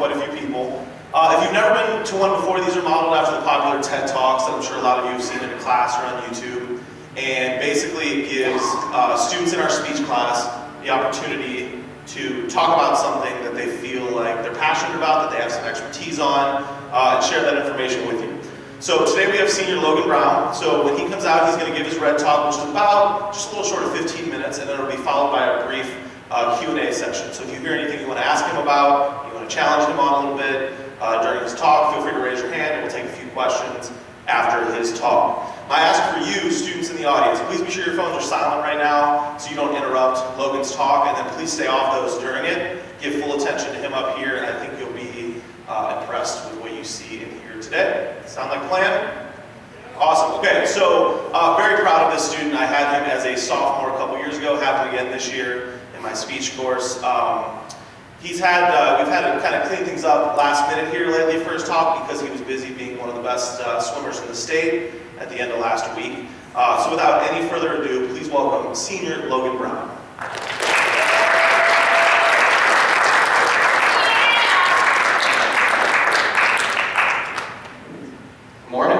quite a few people. If you've never been to one before, these are modeled after the popular TED Talks that I'm sure a lot of you have seen in a class or on YouTube. And basically it gives students in our speech class the opportunity to talk about something that they feel like they're passionate about, that they have some expertise on, and share that information with you. So today we have Senior Logan Brown. So when he comes out, he's going to give his red talk, which is about just a little short of 15 minutes, and then it'll be followed by a brief Q&A session. So if you hear anything you want to ask him about, you want to challenge him on a little bit during his talk, feel free to raise your hand, and we'll take a few questions after his talk. My ask for you, students in the audience, please be sure your phones are silent right now so you don't interrupt Logan's talk, and then please stay off those during it. Give full attention to him up here, and I think you'll be impressed with what you see and hear today. Sound like a plan? Awesome. Okay, so very proud of this student. I had him as a sophomore a couple years ago, have him again this year in my speech course. We've had to kind of clean things up last minute here lately for his talk because he was busy being one of the best swimmers in the state at the end of last week. So without any further ado, please welcome Senior Logan Brown. Morning.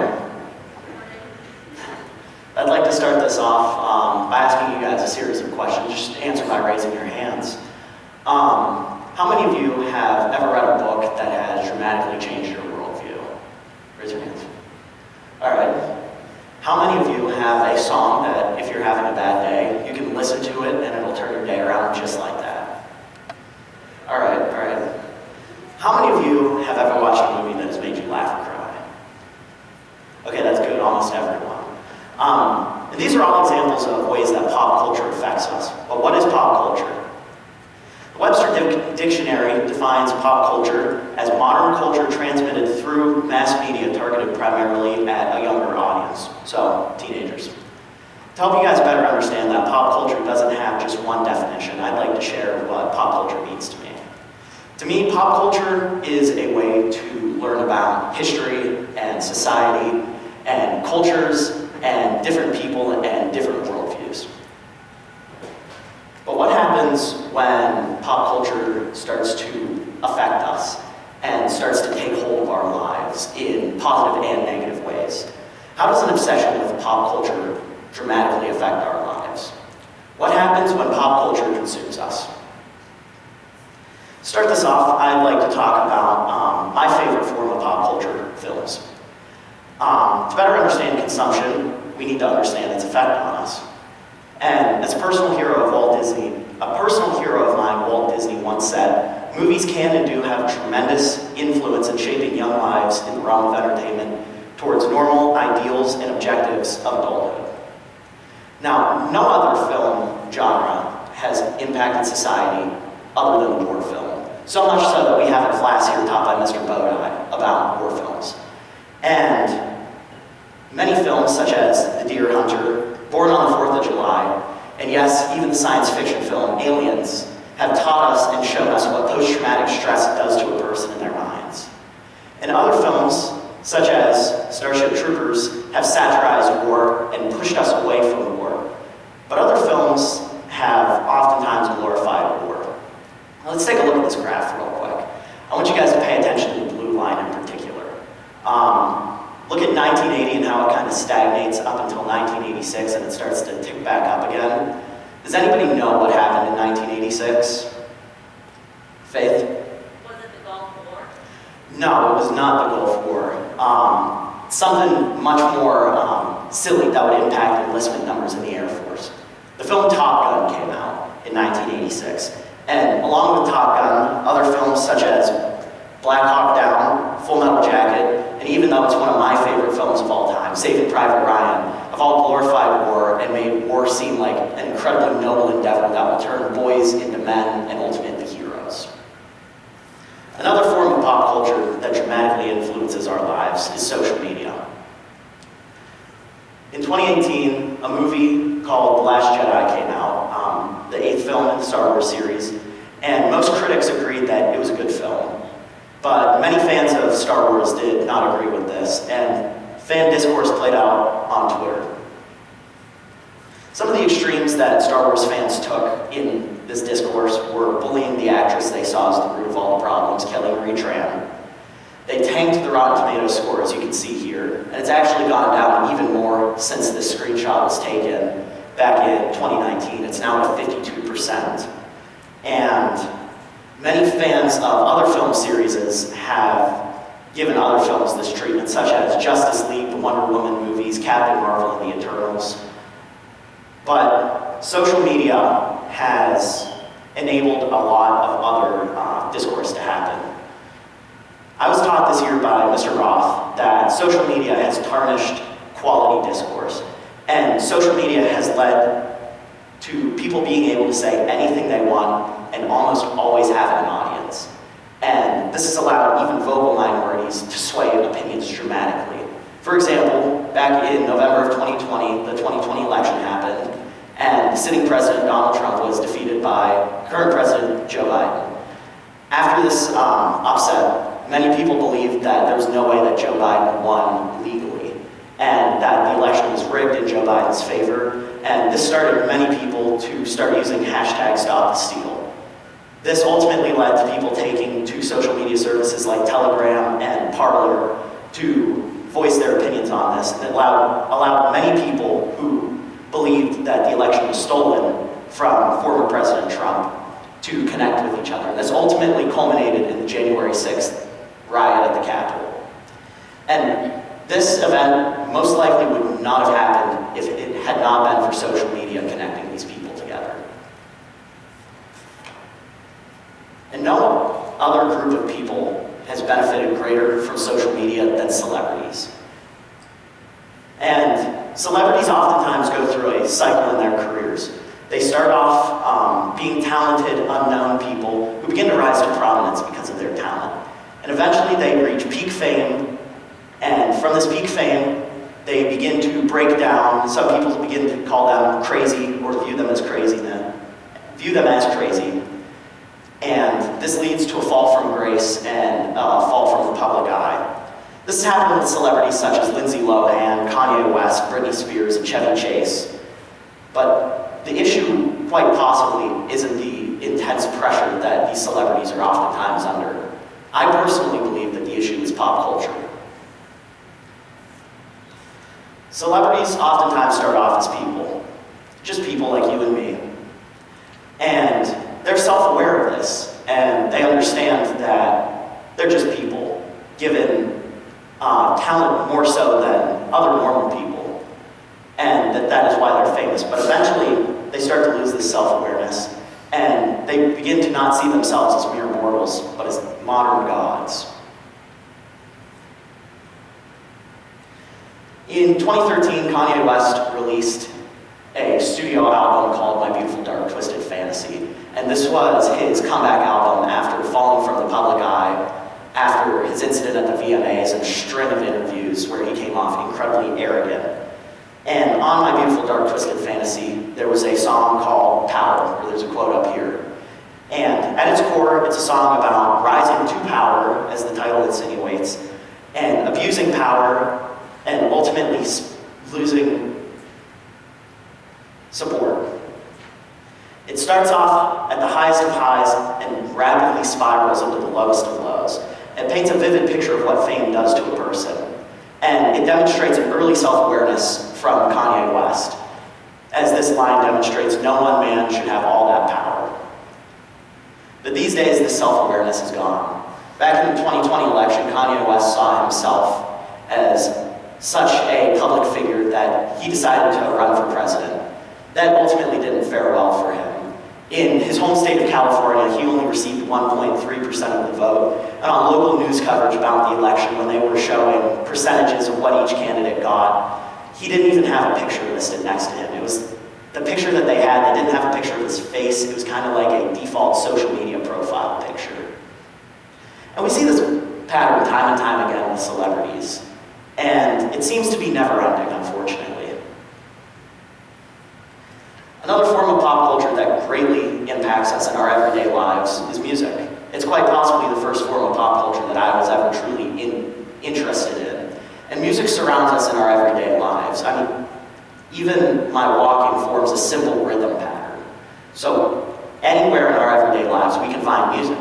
I'd like to start this off by asking you guys a series of questions. Just answer by raising your hands. How many of you have ever read a book that has dramatically changed your worldview? Raise your hands. All right. How many of you have a song that, if you're having a bad day, you can listen to it and it'll turn your day around just like that? All right, all right. How many of you have ever watched a movie that has made you laugh or cry? Okay, that's good, almost everyone. And these are all examples of ways that pop culture affects us. But what is pop culture? The Webster Dictionary defines pop culture as modern culture transmitted through mass media targeted primarily at a younger audience, so teenagers. To help you guys better understand that pop culture doesn't have just one definition, I'd like to share what pop culture means to me. To me, pop culture is a way to learn about history and society and cultures and different people and different worldviews. But what happens when pop culture starts to affect us and starts to take hold of our lives in positive and negative ways? How does an obsession with pop culture dramatically affect our lives? What happens when pop culture consumes us? To start this off, I'd like to talk about my favorite form of pop culture, films. To better understand consumption, we need to understand its effect on us. And as a personal hero of mine, Walt Disney, once said, movies can and do have a tremendous influence in shaping young lives in the realm of entertainment towards normal ideals and objectives of adulthood. Now, no other film genre has impacted society other than war film. So much so that we have a class here taught by Mr. Bodine about war films. And many films, such as The Deer Hunter, Born on the 4th of July, and yes, even the science fiction film Aliens, have taught us and shown us what post-traumatic stress does to a person in their minds. And other films, such as Starship Troopers, have satirized war and pushed us away from war. But other films have oftentimes glorified war. Now, let's take a look at this graph real quick. I want you guys to pay attention to the blue line in particular. Look at 1980 and how it kind of stagnates up until 1986 and it starts to tick back up again. Does anybody know what happened in 1986? Faith? Was it the Gulf War? No, it was not the Gulf War. Something much more silly that would impact enlistment numbers in the Air Force. The film Top Gun came out in 1986. And along with Top Gun, other films such as Black Hawk Down, Full Metal Jacket, and even though it's one of my favorite films of all time, Saving Private Ryan, have all glorified war and made war seem like an incredibly noble endeavor that will turn boys into men and ultimately heroes. Another form of pop culture that dramatically influences our lives is social media. In 2018, a movie called The Last Jedi came out, the 8th film in the Star Wars series, and most critics agreed that it was a good film. But many fans of Star Wars did not agree with this, and fan discourse played out on Twitter. Some of the extremes that Star Wars fans took in this discourse were bullying the actress they saw as the root of all the problems, Kelly Marie Tran. They tanked the Rotten Tomatoes score, as you can see here, and it's actually gone down even more since this screenshot was taken back in 2019. It's now at 52%. And many fans of other film series have given other films this treatment, such as Justice League, the Wonder Woman movies, Captain Marvel, and the Eternals. But social media has enabled a lot of other discourse to happen. I was taught this year by Mr. Roth that social media has tarnished quality discourse, and social media has led to people being able to say anything they want and almost always have an audience. And this has allowed even vocal minorities to sway opinions dramatically. For example, back in November of 2020, the 2020 election happened, and sitting President Donald Trump was defeated by current President Joe Biden. After this upset, many people believed that there was no way that Joe Biden won legally, and that the election was rigged in Joe Biden's favor, and this started many people to start using hashtag Stop the Steal. This ultimately led to people taking to social media services like Telegram and Parler to voice their opinions on this, and it allowed many people who believed that the election was stolen from former President Trump to connect with each other. And this ultimately culminated in the January 6th riot at the Capitol. And this event most likely would not have happened if it had not been for social media connecting these people together. And no other group of people has benefited greater from social media than celebrities. And celebrities oftentimes go through a cycle in their careers. They start off being talented, unknown people who begin to rise to prominence because of their talent. And eventually they reach peak fame, and from this peak fame, they begin to break down. Some people begin to call them crazy or view them as crazy. And this leads to a fall from grace and a fall from the public eye. This has happened with celebrities such as Lindsay Lohan, Kanye West, Britney Spears, and Chevy Chase. But the issue, quite possibly, isn't the intense pressure that these celebrities are oftentimes under. I personally believe that the issue is pop culture. Celebrities oftentimes start off as people, just people like you and me. And they're self-aware of this, and they understand that they're just people, given talent more so than other normal people, and that is why they're famous. But eventually, they start to lose this self-awareness, and they begin to not see themselves as mere mortals, but as modern gods. In 2013, Kanye West released a studio album called My Beautiful Dark Twisted Fantasy, and this was his comeback album after falling from the public eye after his incident at the VMAs and a string of interviews where he came off incredibly arrogant. And on My Beautiful Dark Twisted Fantasy, there was a song called Power, where there's a quote up here. And at its core, it's a song about rising to power, as the title insinuates, and abusing power, and ultimately losing support. It starts off at the highest of highs and rapidly spirals into the lowest of lows. It paints a vivid picture of what fame does to a person. And it demonstrates an early self-awareness from Kanye West. As this line demonstrates, no one man should have all that power. But these days, this self-awareness is gone. Back in the 2020 election, Kanye West saw himself as such a public figure that he decided to run for president. That ultimately didn't fare well for him. In his home state of California, he only received 1.3% of the vote. And on local news coverage about the election, when they were showing percentages of what each candidate got, he didn't even have a picture listed next to him. It was the picture that they had, they didn't have a picture of his face. It was kind of like a default social media profile picture. And we see this pattern time and time again with celebrities. And it seems to be never ending, unfortunately. Another form of pop culture that greatly impacts us in our everyday lives is music. It's quite possibly the first form of pop culture that I was ever truly interested in. And music surrounds us in our everyday lives. I mean, Even my walking forms a simple rhythm pattern. So anywhere in our everyday lives, we can find music.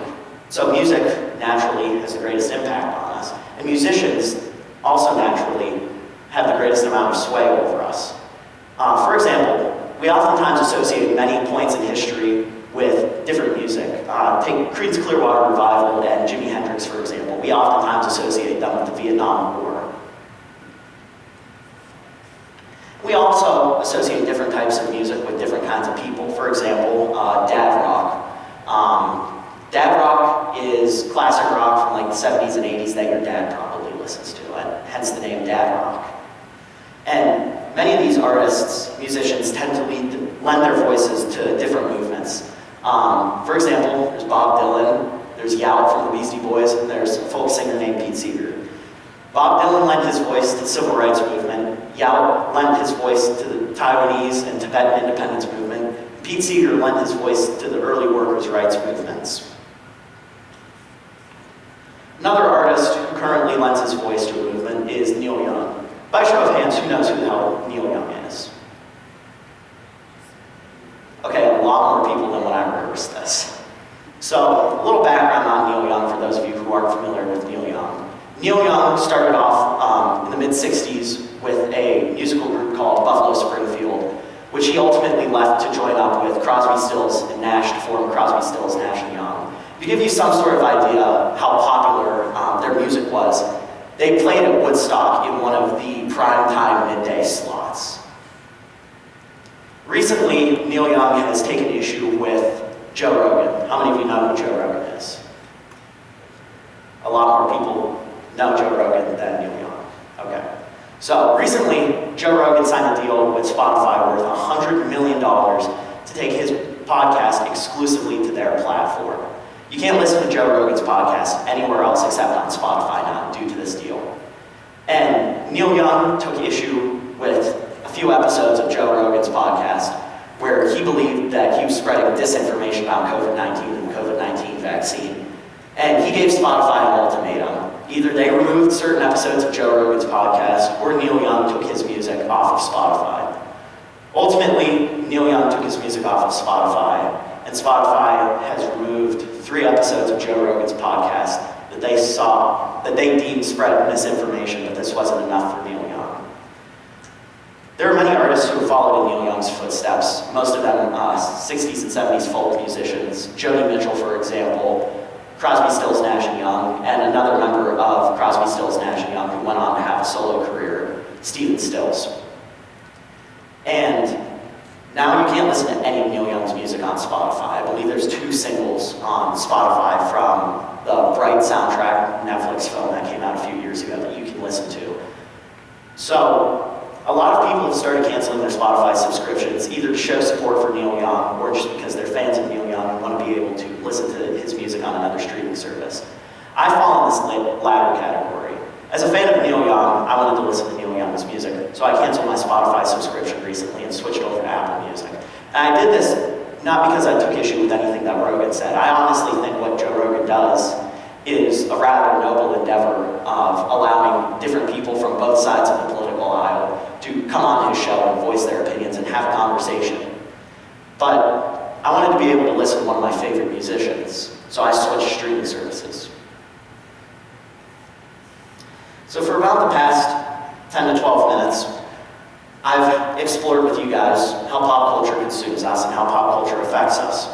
So music naturally has the greatest impact on us, and musicians also naturally have the greatest amount of sway over us. For example, we oftentimes associate many points in history with different music. Take Creedence Clearwater Revival and Jimi Hendrix, for example. We oftentimes associate them with the Vietnam War. We also associate different types of music with different kinds of people. For example, dad rock. Dad rock is classic rock from like the 70s and 80s that your dad probably listens to, and hence the name dad rock. And many of these artists, musicians, tend to lend their voices to different movements. For example, there's Bob Dylan, there's Yout from the Beastie Boys, and there's a folk singer named Pete Seeger. Bob Dylan lent his voice to the civil rights movement, Yout lent his voice to the Taiwanese and Tibetan independence movement, and Pete Seeger lent his voice to the early workers' rights movements. Another artist who currently lends his voice to a movement is Neil Young. By show of hands, who knows who the hell Neil Young is? Okay, a lot more people than when I rehearsed this. So, a little background on Neil Young for those of you who aren't familiar with Neil Young. Neil Young started off in the mid-60s with a musical group called Buffalo Springfield, which he ultimately left to join up with Crosby, Stills, and Nash to form Crosby, Stills, Nash & Young. To give you some sort of idea how popular their music was, they played at Woodstock in one of the primetime midday slots. Recently, Neil Young has taken issue with Joe Rogan. How many of you know who Joe Rogan is? A lot more people know Joe Rogan than Neil Young. Okay. So recently, Joe Rogan signed a deal with Spotify worth $100 million to take his podcast exclusively to their platform. You can't listen to Joe Rogan's podcast anywhere else except on Spotify now due to this deal. And Neil Young took issue with a few episodes of Joe Rogan's podcast where he believed that he was spreading disinformation about COVID-19 and the COVID-19 vaccine. And he gave Spotify an ultimatum. Either they removed certain episodes of Joe Rogan's podcast or Neil Young took his music off of Spotify. Ultimately, Neil Young took his music off of Spotify, and Spotify has removed 3 episodes of Joe Rogan's podcast that they deemed spread misinformation, but this wasn't enough for Neil Young. There are many artists who have followed in Neil Young's footsteps, most of them 60s and 70s folk musicians. Joni Mitchell, for example, Crosby, Stills, Nash & Young, and another member of Crosby, Stills, Nash & Young who went on to have a solo career, Stephen Stills. And now you can't listen to any of Neil Young's music on Spotify. I believe there's 2 singles on Spotify from the Bright soundtrack Netflix film that came out a few years ago that you can listen to. So, a lot of people have started canceling their Spotify subscriptions, either to show support for Neil Young or just because they're fans of Neil Young and want to be able to listen to his music on another streaming service. I fall in this latter category. As a fan of Neil Young, I wanted to listen to Neil Young's music, so I canceled my Spotify subscription recently and switched over to Apple Music. And I did this not because I took issue with anything that Rogan said. I honestly think what Joe Rogan does is a rather noble endeavor of allowing different people from both sides of the political aisle to come on his show and voice their opinions and have a conversation. But I wanted to be able to listen to one of my favorite musicians, so I switched streaming services. So for about the past 10 to 12 minutes, I've explored with you guys how pop culture consumes us and how pop culture affects us.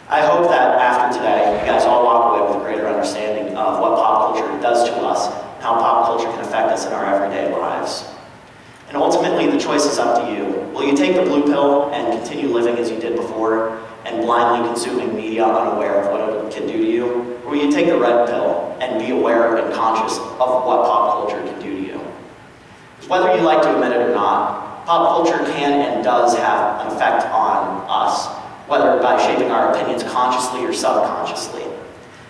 I hope that after today, you guys all walk away with a greater understanding of what pop culture does to us and how pop culture can affect us in our everyday lives. And ultimately, the choice is up to you. Will you take the blue pill and continue living as you did before and blindly consuming media unaware of what it can do to you? Or will you take the red pill and be aware and conscious of what pop culture can do to you? Because whether you like to admit it or not, pop culture can and does have an effect on us, whether by shaping our opinions consciously or subconsciously.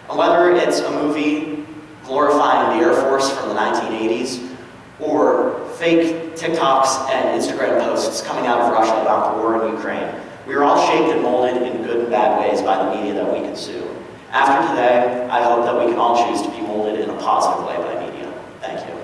And whether it's a movie glorifying the Air Force from the 1980s, or fake TikToks and Instagram posts coming out of Russia about the war in Ukraine, we are all shaped and molded in good and bad ways by the media that we consume. After today, I hope that we can all choose to be molded in a positive way by media. Thank you.